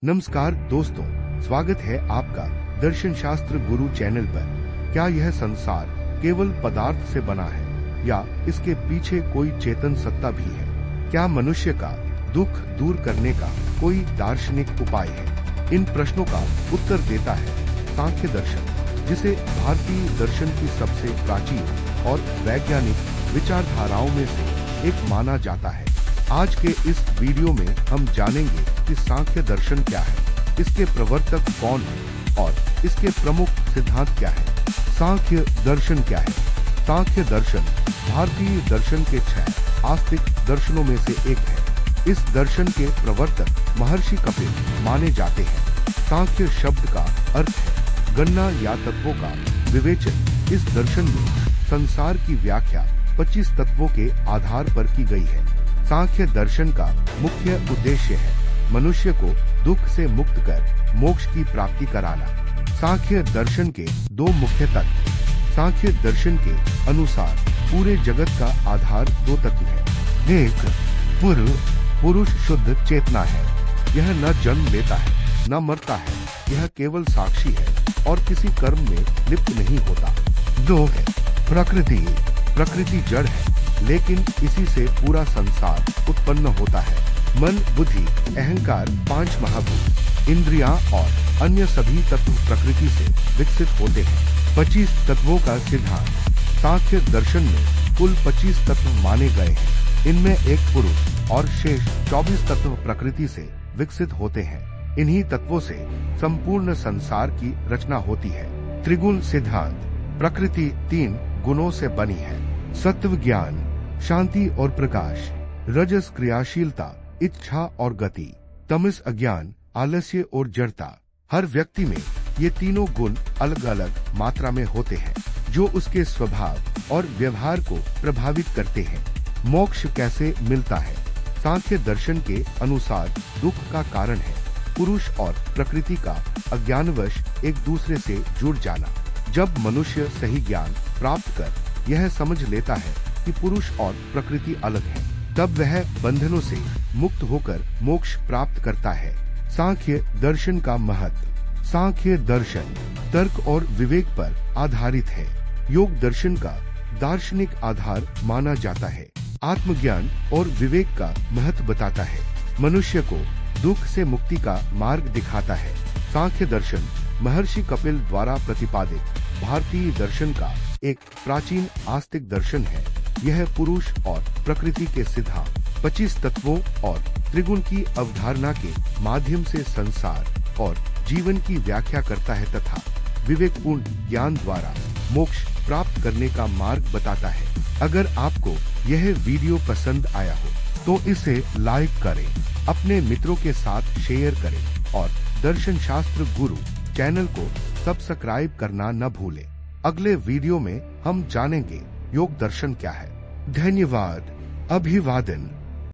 नमस्कार दोस्तों, स्वागत है आपका दर्शन शास्त्र गुरु चैनल पर। क्या यह संसार केवल पदार्थ से बना है या इसके पीछे कोई चेतन सत्ता भी है? क्या मनुष्य का दुख दूर करने का कोई दार्शनिक उपाय है? इन प्रश्नों का उत्तर देता है सांख्य दर्शन, जिसे भारतीय दर्शन की सबसे प्राचीन और वैज्ञानिक विचारधाराओं में से एक माना जाता है। आज के इस वीडियो में हम जानेंगे कि सांख्य दर्शन क्या है, इसके प्रवर्तक कौन है और इसके प्रमुख सिद्धांत क्या है। सांख्य दर्शन क्या है? सांख्य दर्शन भारतीय दर्शन के 6 आस्तिक दर्शनों में से एक है। इस दर्शन के प्रवर्तक महर्षि कपिल माने जाते हैं। सांख्य शब्द का अर्थ है गणना या तत्वों का विवेचन। इस दर्शन में संसार की व्याख्या 25 तत्वों के आधार पर की गई है। सांख्य दर्शन का मुख्य उद्देश्य है मनुष्य को दुख से मुक्त कर मोक्ष की प्राप्ति कराना। सांख्य दर्शन के 2 मुख्य तत्व। सांख्य दर्शन के अनुसार पूरे जगत का आधार 2 तत्व है। एक पुरुष शुद्ध चेतना है। यह न जन्म लेता है न मरता है, यह केवल साक्षी है और किसी कर्म में लिप्त नहीं होता। 2 है प्रकृति जड़ है, लेकिन इसी से पूरा संसार उत्पन्न होता है। मन, बुद्धि, अहंकार, 5 महाभूत, इंद्रियां और अन्य सभी तत्व प्रकृति से विकसित होते हैं। 25 तत्वों का सिद्धांत। सांख्य दर्शन में कुल 25 तत्व माने गए हैं। इनमें एक पुरुष और शेष 24 तत्व प्रकृति से विकसित होते हैं। इन्हीं तत्वों से संपूर्ण संसार की रचना होती है। त्रिगुण सिद्धांत। प्रकृति 3 गुणों से बनी है। सत्व ज्ञान, शांति और प्रकाश, रजस क्रियाशीलता, इच्छा और गति, तमस अज्ञान, आलस्य और जड़ता। हर व्यक्ति में ये तीनों गुण अलग अलग मात्रा में होते हैं, जो उसके स्वभाव और व्यवहार को प्रभावित करते हैं। मोक्ष कैसे मिलता है? सांख्य दर्शन के अनुसार दुख का कारण है पुरुष और प्रकृति का अज्ञानवश एक दूसरे से जुड़ जाना। जब मनुष्य सही ज्ञान प्राप्त कर यह समझ लेता है कि पुरुष और प्रकृति अलग है, तब वह बंधनों से मुक्त होकर मोक्ष प्राप्त करता है। सांख्य दर्शन का महत्व। सांख्य दर्शन तर्क और विवेक पर आधारित है। योग दर्शन का दार्शनिक आधार माना जाता है। आत्मज्ञान और विवेक का महत्व बताता है। मनुष्य को दुख से मुक्ति का मार्ग दिखाता है। सांख्य दर्शन महर्षि कपिल द्वारा प्रतिपादित भारतीय दर्शन का एक प्राचीन आस्तिक दर्शन है। यह पुरुष और प्रकृति के सिद्धांत, 25 तत्वों और त्रिगुण की अवधारणा के माध्यम से संसार और जीवन की व्याख्या करता है तथा विवेकपूर्ण ज्ञान द्वारा मोक्ष प्राप्त करने का मार्ग बताता है। अगर आपको यह वीडियो पसंद आया हो तो इसे लाइक करें, अपने मित्रों के साथ शेयर करें और दर्शन शास्त्र गुरु चैनल को सब्सक्राइब करना न भूलें। अगले वीडियो में हम जानेंगे योग दर्शन क्या है। धन्यवाद। अभिवादन।